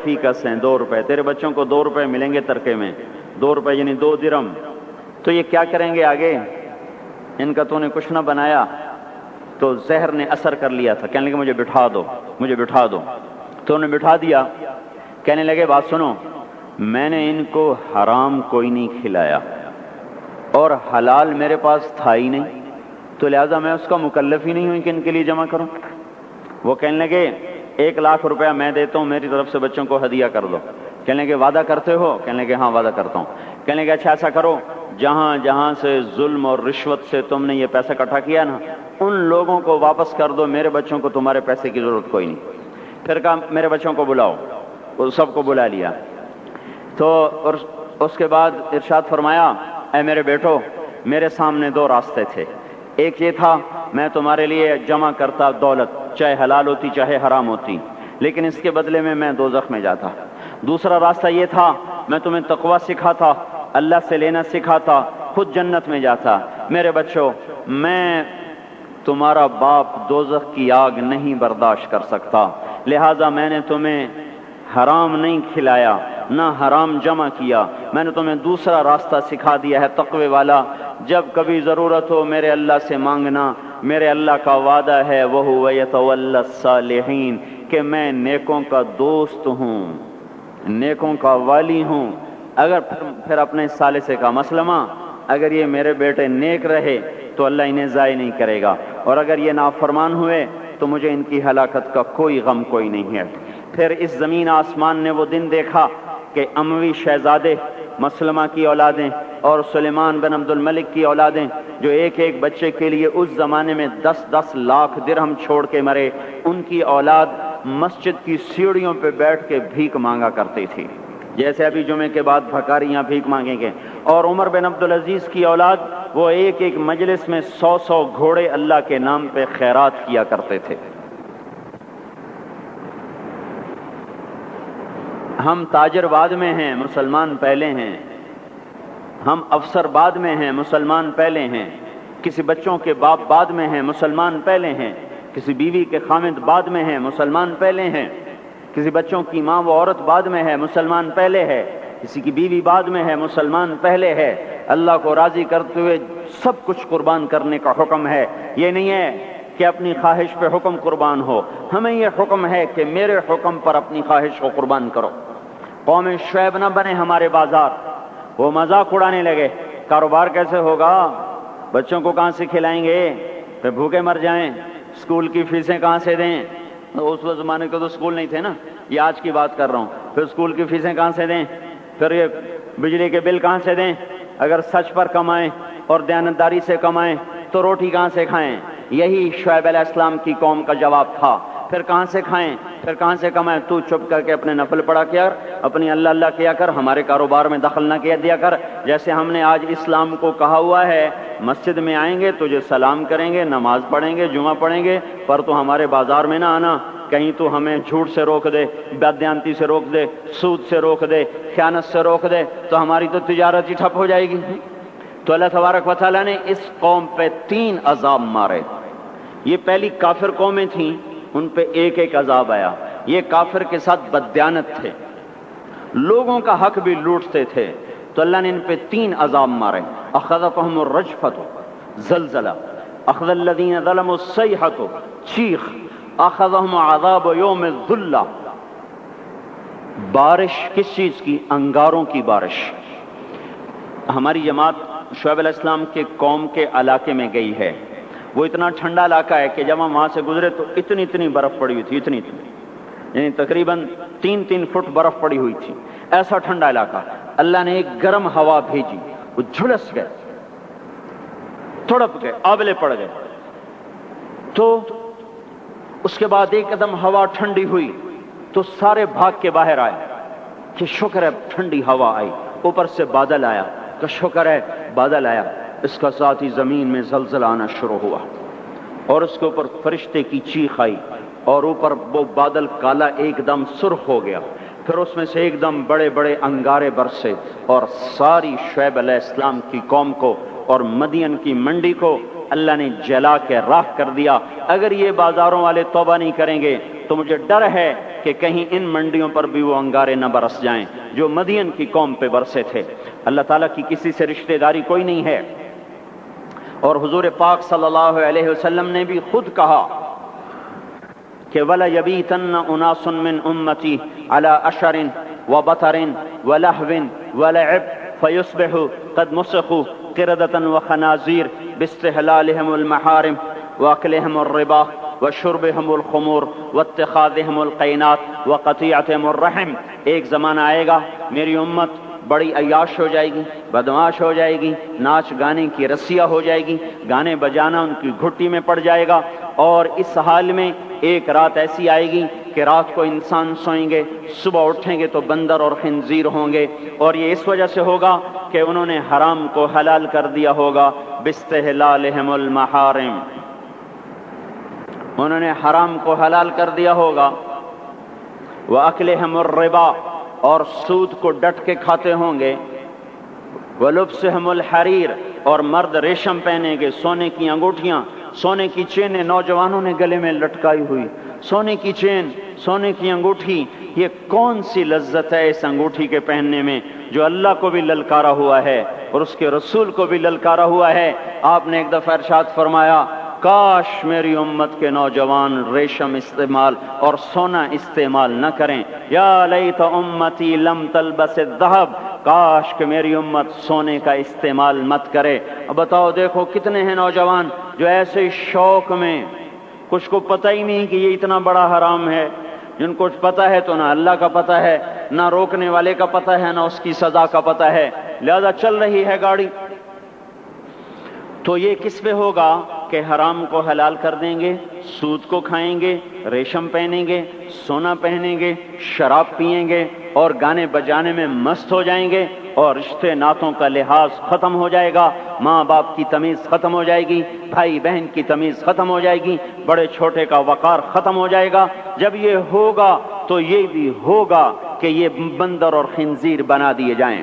فی کا سے 2 روپے، تیرے بچوں کو 2 روپے ملیں گے ترکے میں، 2 روپے یعنی 2 درہم۔ تو یہ کیا کریں گے آگے؟ ان کا تو نے کچھ نہ بنایا، تو زہر نے اثر کر لیا تھا، کہنے لگے مجھے بٹھا دو، مجھے بٹھا دو۔ تو انہیں بٹھا دیا، کہنے لگے بات سنو، میں نے ان کو حرام کوئی نہیں کھلایا اور حلال میرے پاس تھا ہی نہیں، تو لہٰذا میں اس کا مکلف ہی نہیں ہوں کہ ان کے لیے جمع کروں۔ وہ کہنے لگے 1,00,000 روپیہ میں دیتا ہوں، میری طرف سے بچوں کو ہدیہ کر دو۔ کہنے لگے وعدہ کرتے ہو؟ کہنے لگے ہاں وعدہ کرتا ہوں۔ کہنے لگے اچھا ایسا کرو، جہاں جہاں سے ظلم اور رشوت سے تم نے یہ پیسہ اکٹھا کیا نا، ان لوگوں کو واپس کر دو، میرے بچوں کو تمہارے پیسے کی ضرورت کوئی نہیں۔ پھر کہا میرے بچوں کو بلاؤ، وہ سب کو بلا لیا۔ تو اس کے بعد ارشاد فرمایا اے میرے بیٹو، میرے سامنے 2 راستے تھے، ایک یہ تھا میں تمہارے لیے جمع کرتا دولت، چاہے حلال ہوتی چاہے حرام ہوتی، لیکن اس کے بدلے میں دوزخ میں جاتا۔ دوسرا راستہ یہ تھا میں تمہیں تقوی سکھاتا، اللہ سے لینا سکھاتا، خود جنت میں جاتا۔ میرے بچوں، میں تمہارا باپ دوزخ کی آگ نہیں برداشت کر سکتا، لہٰذا میں نے تمہیں حرام نہیں کھلایا نہ حرام جمع کیا، میں نے تمہیں دوسرا راستہ سکھا دیا ہے تقوی والا، جب کبھی ضرورت ہو میرے اللہ سے مانگنا، میرے اللہ کا وعدہ ہے وَهُوَ يَتَوَلَّى الصَّالِحِينَ کہ میں نیکوں کا دوست ہوں، نیکوں کا والی ہوں۔ اگر پھر اپنے ثالثے کا مسلمہ، اگر یہ میرے بیٹے نیک رہے تو اللہ انہیں ضائع نہیں کرے گا، اور اگر یہ نافرمان ہوئے تو مجھے ان کی ہلاکت کا کوئی غم کوئی نہیں ہے۔ پھر اس زمین آسمان نے وہ دن دیکھا کہ اموی شہزادے مسلمہ کی اولادیں اور سلیمان بن عبد الملک کی اولادیں، جو ایک ایک بچے کے لیے اس زمانے میں 10-10 لاکھ درہم چھوڑ کے مرے، ان کی اولاد مسجد کی سیڑھیوں پہ بیٹھ کے بھیک مانگا کرتی تھی، جیسے ابھی جمعے کے بعد بھکاری یہاں بھیک مانگیں گے۔ اور عمر بن عبدالعزیز کی اولاد، وہ ایک ایک مجلس میں 100 گھوڑے اللہ کے نام پہ خیرات کیا کرتے تھے۔ ہم تاجر بعد میں ہیں، مسلمان پہلے ہیں، ہم افسر بعد میں ہیں، مسلمان پہلے ہیں، کسی بچوں کے باپ بعد میں ہیں، مسلمان پہلے ہیں، کسی بیوی کے خامد بعد میں ہیں، مسلمان پہلے ہیں، کسی بچوں کی ماں و عورت بعد میں ہے، مسلمان پہلے ہے، کسی کی بیوی بعد میں ہے، مسلمان پہلے ہے۔ اللہ کو راضی کرتے ہوئے سب کچھ قربان کرنے کا حکم ہے، یہ نہیں ہے کہ اپنی خواہش پہ حکم قربان ہو، ہمیں یہ حکم ہے کہ میرے حکم پر اپنی خواہش کو قربان کرو۔ قوم شعیب نہ بنے ہمارے بازار، وہ مذاق اڑانے لگے، کاروبار کیسے ہوگا، بچوں کو کہاں سے کھلائیں گے، پھر بھوکے مر جائیں، اسکول کی فیسیں کہاں سے دیں، اس زمانے کے تو اسکول نہیں تھے نا، یہ آج کی بات کر رہا ہوں، پھر اسکول کی فیسیں کہاں سے دیں، پھر یہ بجلی کے بل کہاں سے دیں، اگر سچ پر کمائیں اور دیانتداری سے کمائیں تو روٹی کہاں سے کھائیں۔ یہی شعیب علیہ السلام کی قوم کا جواب تھا، پھر کہاں سے کھائیں، پھر کہاں سے کمائیں، تو چپ کر کے اپنے نفل پڑھا کیا کر، اپنی اللہ اللہ کیا کر، ہمارے کاروبار میں دخل نہ کیا دیا کر۔ جیسے ہم نے آج اسلام کو کہا ہوا ہے، مسجد میں آئیں گے تجھے سلام کریں گے، نماز پڑھیں گے، جمعہ پڑھیں گے، پر تو ہمارے بازار میں نہ آنا، کہیں تو ہمیں جھوٹ سے روک دے، بددیانتی سے روک دے، سود سے روک دے، خیانت سے روک دے، تو ہماری تو تجارت ہی ٹھپ ہو جائے گی۔ تو اللہ تبارک و تعالیٰ نے اس قوم پہ 3 عذاب مارے۔ یہ پہلی کافر قومیں تھیں، ان پہ ایک ایک عذاب آیا۔ یہ کافر کے ساتھ بددیانت تھے، لوگوں کا حق بھی لوٹتے تھے، تو اللہ نے ان پہ 3 عذاب مارے۔ اخذتهم الرجفۃ، زلزلہ، اخذ الذین ظلموا الصیحۃ، چیخ، اخذهم عذاب یوم الذلہ، بارش کس چیز کی؟ انگاروں کی بارش۔ ہماری جماعت شعیب علیہ السلام کے قوم کے علاقے میں گئی ہے، وہ اتنا ٹھنڈا علاقہ ہے کہ جب ہم وہاں سے گزرے تو اتنی برف پڑی ہوئی تھی، اتنی یعنی تقریباً 3 فٹ برف پڑی ہوئی تھی، ایسا ٹھنڈا علاقہ۔ اللہ نے ایک گرم ہوا بھیجی، وہ جھلس گئے، تڑپ گئے، آبلے پڑ گئے۔ تو اس کے بعد ایک قدم ہوا ٹھنڈی ہوئی تو سارے بھاگ کے باہر آئے کہ شکر ہے ٹھنڈی ہوا آئی، اوپر سے بادل آیا کہ شکر ہے بادل آیا۔ اس کا ساتھ ہی زمین میں زلزلہ آنا شروع ہوا، اور اس کے اوپر فرشتے کی چیخ آئی، اور اوپر وہ بادل کالا ایک دم سرخ ہو گیا، پھر اس میں سے ایک دم بڑے بڑے انگارے برسے، اور ساری شعیب علیہ السلام کی قوم کو اور مدین کی منڈی کو اللہ نے جلا کے راکھ کر دیا۔ اگر یہ بازاروں والے توبہ نہیں کریں گے تو مجھے ڈر ہے کہ کہیں ان منڈیوں پر بھی وہ انگارے نہ برس جائیں جو مدین کی قوم پہ برسے تھے۔ اللہ تعالیٰ کی کسی سے رشتہ داری کوئی نہیں ہے، اور حضور پاک صلی اللہ علیہ وسلم نے بھی خود کہا کہ وَلَا يَبِيتَنَّ أُنَاسٌ مِّنْ أُمَّتِي عَلَىٰ أَشَرٍ وَبَطَرٍ وَلَهْوٍ وَلَعِبٍ فَيُصْبِحُوا قَدْ مُسِخُوا قِرَدَةً وَخَنَازِيرَ بِاسْتِحْلَالِهِمُ الْمَحَارِمِ وَأَكْلِهِمُ الرِّبَا وَشُرْبِهِمُ الْخُمُورِ وَاتِّخَاذِهِمُ الْقَيْنَاتِ وَقَطِيعَتِهِمُ الرَّحِمِ۔ ایک زمانہ آئے گا میری امت بڑی عیاش ہو جائے گی، بدمعاش ہو جائے گی، ناچ گانے کی رسیہ ہو جائے گی، گانے بجانا ان کی گھٹی میں پڑ جائے گا، اور اس حال میں ایک رات ایسی آئے گی کہ رات کو انسان سوئیں گے، صبح اٹھیں گے تو بندر اور خنزیر ہوں گے، اور یہ اس وجہ سے ہوگا کہ انہوں نے حرام کو حلال کر دیا ہوگا، باستحلالہم المحارم، انہوں نے حرام کو حلال کر دیا ہوگا، وَأَكْلِهِمُ الرِّبَا، اور سود کو ڈٹ کے کھاتے ہوں گے، وَلُبْسِهِمُ الْحَرِيرَ، اور مرد ریشم پہنیں گے، سونے کی انگوٹھیاں، سونے کی چینیں نوجوانوں نے گلے میں لٹکائی ہوئی، سونے کی چین، سونے کی انگوٹھی، یہ کون سی لذت ہے اس انگوٹھی کے پہننے میں جو اللہ کو بھی للکارا ہوا ہے اور اس کے رسول کو بھی للکارا ہوا ہے۔ آپ نے ایک دفعہ ارشاد فرمایا کاش میری امت کے نوجوان ریشم استعمال اور سونا استعمال نہ کریں، یا لیت امتی لم تلبس الذہب، کاش کہ میری امت سونے کا استعمال مت کرے۔ اب بتاؤ دیکھو کتنے ہیں نوجوان جو ایسے شوق میں، کچھ کو پتہ ہی نہیں کہ یہ اتنا بڑا حرام ہے، جن کو پتہ ہے تو نہ اللہ کا پتہ ہے، نہ روکنے والے کا پتہ ہے، نہ اس کی سزا کا پتہ ہے، لہذا چل رہی ہے گاڑی۔ تو یہ کس پہ ہوگا کہ حرام کو حلال کر دیں گے، سود کو کھائیں گے، ریشم پہنیں گے، سونا پہنیں گے، شراب پئیں گے اور گانے بجانے میں مست ہو جائیں گے، اور رشتے ناتوں کا لحاظ ختم ہو جائے گا، ماں باپ کی تمیز ختم ہو جائے گی، بھائی بہن کی تمیز ختم ہو جائے گی، بڑے چھوٹے کا وقار ختم ہو جائے گا۔ جب یہ ہوگا تو یہ بھی ہوگا کہ یہ بندر اور خنزیر بنا دیے جائیں۔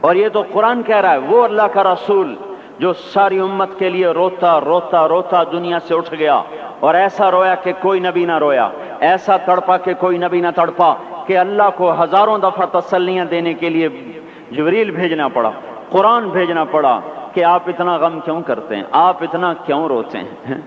اور یہ تو قرآن کہہ رہا ہے، وہ اللہ کا رسول جو ساری امت کے لیے روتا روتا روتا دنیا سے اٹھ گیا، اور ایسا رویا کہ کوئی نبی نہ رویا، ایسا تڑپا کہ کوئی نبی نہ تڑپا، کہ اللہ کو ہزاروں دفعہ تسلیاں دینے کے لیے جبریل بھیجنا پڑا، قرآن بھیجنا پڑا کہ آپ اتنا غم کیوں کرتے ہیں، آپ اتنا کیوں روتے ہیں۔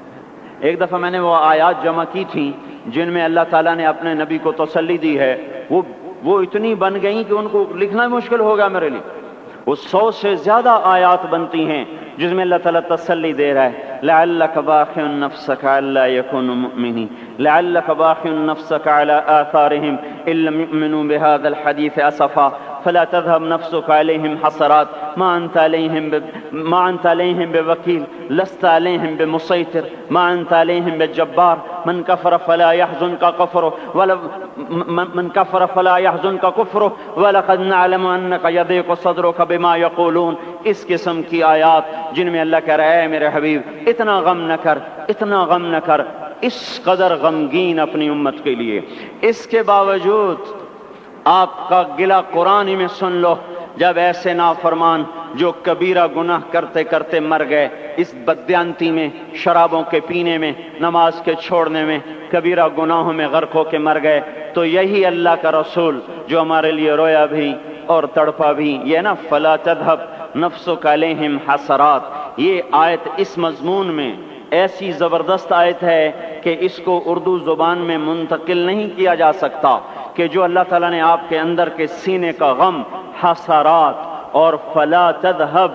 ایک دفعہ میں نے وہ آیات جمع کی تھیں جن میں اللہ تعالیٰ نے اپنے نبی کو تسلی دی ہے، وہ اتنی بن گئیں کہ ان کو لکھنا مشکل ہو گیا میرے لیے۔ وہ 100 سے زیادہ آیات بنتی ہیں جس میں اللہ تعالیٰ تسلی دے رہا ہے، لعلک باخع نفسک الا یکونوا مؤمنین، لعلک باخع نفسک علی آثارہم ان لم یؤمنوا بهذا الحدیث اسفا فلا تذهب نفسك عليهم حسرات ما أنت عليهم بوكيل لست عليهم بمسيطر ما أنت عليهم بجبار من كفر فلا يحزنك كفره ولقد نعلم أنك يضيق صدرك بما يقولون۔ اس قسم کی آیات جن میں اللہ کہہ رہا ہے میرے حبیب اتنا غم نہ کر، اتنا غم نہ کر، اس قدر غمگین اپنی امت کے لیے، اس کے باوجود آپ کا گلہ قرآن ہی میں سن لو، جب ایسے نافرمان جو کبیرہ گناہ کرتے کرتے مر گئے، اس بددیانتی میں، شرابوں کے پینے میں، نماز کے چھوڑنے میں، کبیرہ گناہوں میں غرق ہو کے مر گئے، تو یہی اللہ کا رسول جو ہمارے لیے رویا بھی اور تڑپا بھی، یہ نا فلا تذهب نفسک علیہم حسرات، یہ آیت اس مضمون میں ایسی زبردست آیت ہے کہ اس کو اردو زبان میں منتقل نہیں کیا جا سکتا، کہ جو اللہ تعالیٰ نے آپ کے اندر کے سینے کا غم، حسرات، اور فلا تذهب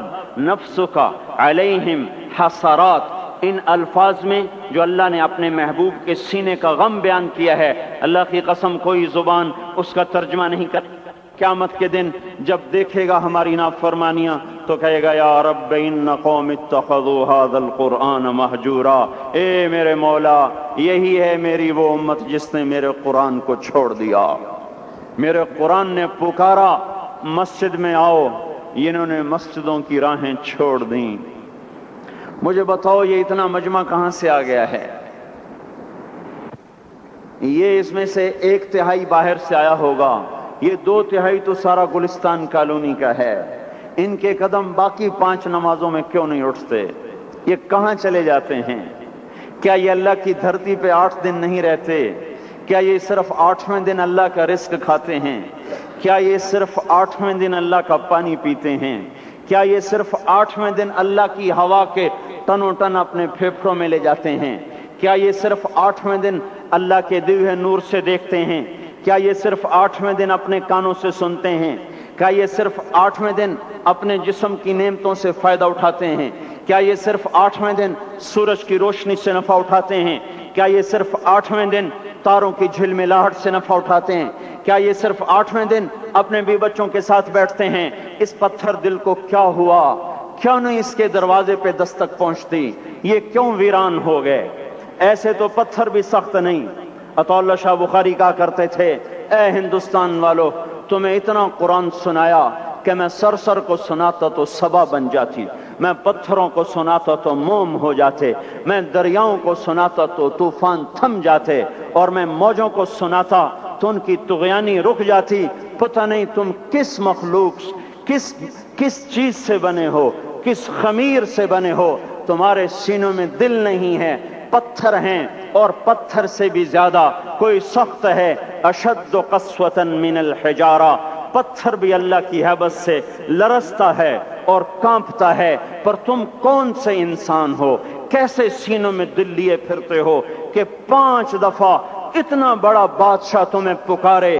نفسک علیہم حسرات، ان الفاظ میں جو اللہ نے اپنے محبوب کے سینے کا غم بیان کیا ہے، اللہ کی قسم کوئی زبان اس کا ترجمہ نہیں کر۔ قیامت کے دن جب دیکھے گا ہماری نافرمانیاں تو کہے گا یا رب ان قوم اتخذوا هذا القرآن مہجورا، اے میرے مولا یہی ہے میری وہ امت جس نے میرے قرآن کو چھوڑ دیا، میرے قرآن نے پکارا مسجد میں آؤ، انہوں نے مسجدوں کی راہیں چھوڑ دیں۔ مجھے بتاؤ یہ اتنا مجمع کہاں سے آ گیا ہے؟ یہ اس میں سے 1/3 باہر سے آیا ہوگا، یہ 2/3 تو سارا گلستان کالونی کا ہے، ان کے قدم باقی 5 نمازوں میں کیوں نہیں اٹھتے؟ یہ کہاں چلے جاتے ہیں؟ کیا یہ اللہ کی دھرتی پہ 8 دن نہیں رہتے؟ کیا یہ صرف 8ویں دن اللہ کا رزق کھاتے ہیں؟ کیا یہ صرف 8ویں دن اللہ کا پانی پیتے ہیں؟ کیا یہ صرف 8ویں دن اللہ کی ہوا کے ٹنوں ٹن اپنے پھیپھڑوں میں لے جاتے ہیں؟ کیا یہ صرف 8ویں دن اللہ کے دیے ہوئے نور سے دیکھتے ہیں؟ کیا یہ صرف 8ویں دن اپنے کانوں سے سنتے ہیں؟ کیا یہ صرف 8ویں دن اپنے جسم کی نعمتوں سے فائدہ اٹھاتے ہیں؟ کیا یہ صرف 8ویں دن سورج کی روشنی سے نفع اٹھاتے ہیں؟ کیا یہ صرف 8ویں دن تاروں کی جھلملاہٹ سے نفع اٹھاتے ہیں؟ کیا یہ صرف 8ویں دن اپنے بھی بچوں کے ساتھ بیٹھتے ہیں؟ اس پتھر دل کو کیا ہوا؟ کیوں نہیں اس کے دروازے پہ دستک پہنچتی؟ یہ کیوں ویران ہو گئے؟ ایسے تو پتھر بھی سخت نہیں۔ عطا اللہ شاہ بخاری کہا کرتے تھے، اے ہندوستان والو، تمہیں اتنا قرآن سنایا کہ میں سر کو سناتا تو صبا بن جاتی، میں پتھروں کو سناتا تو موم ہو جاتے، میں دریاؤں کو سناتا تو طوفان تھم جاتے، اور میں موجوں کو سناتا تو ان کی طغیانی رک جاتی۔ پتہ نہیں تم کس مخلوق، کس چیز سے بنے ہو، کس خمیر سے بنے ہو، تمہارے سینوں میں دل نہیں ہے، پتھر ہیں، اور پتھر سے بھی زیادہ کوئی سخت ہے۔ اشد قسوة من الحجارہ، پتھر بھی اللہ کی ہیبت سے لرزتا ہے اور کانپتا ہے، پر تم کون سے انسان ہو؟ کیسے سینوں میں دل لیے پھرتے ہو کہ 5 دفعہ اتنا بڑا بادشاہ تمہیں پکارے